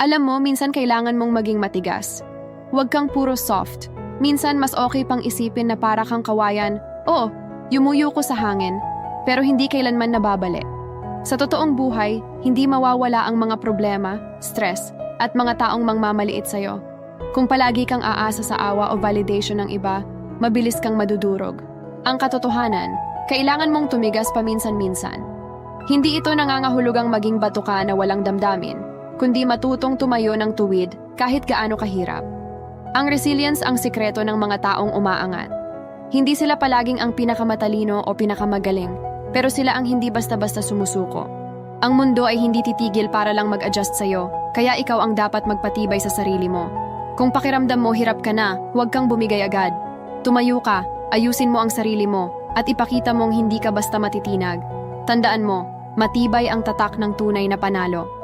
Alam mo, minsan kailangan mong maging matigas. Huwag kang puro soft. Minsan mas okay pang isipin na para kang kawayan. Oo, yumuyo ko sa hangin, pero hindi kailanman nababali. Sa totoong buhay, hindi mawawala ang mga problema, stress, at mga taong mangmamaliit sa'yo. Kung palagi kang aasa sa awa o validation ng iba, mabilis kang madudurog. Ang katotohanan, kailangan mong tumigas paminsan-minsan. Hindi ito nangangahulugang maging batuka na walang damdamin, kundi matutong tumayo ng tuwid kahit gaano kahirap. Ang resilience ang sikreto ng mga taong umaangat. Hindi sila palaging ang pinakamatalino o pinakamagaling, pero sila ang hindi basta-basta sumusuko. Ang mundo ay hindi titigil para lang mag-adjust sa'yo, kaya ikaw ang dapat magpatibay sa sarili mo. Kung pakiramdam mo hirap ka na, huwag kang bumigay agad. Tumayo ka, ayusin mo ang sarili mo, at ipakita mong hindi ka basta matitinag. Tandaan mo, matibay ang tatak ng tunay na panalo.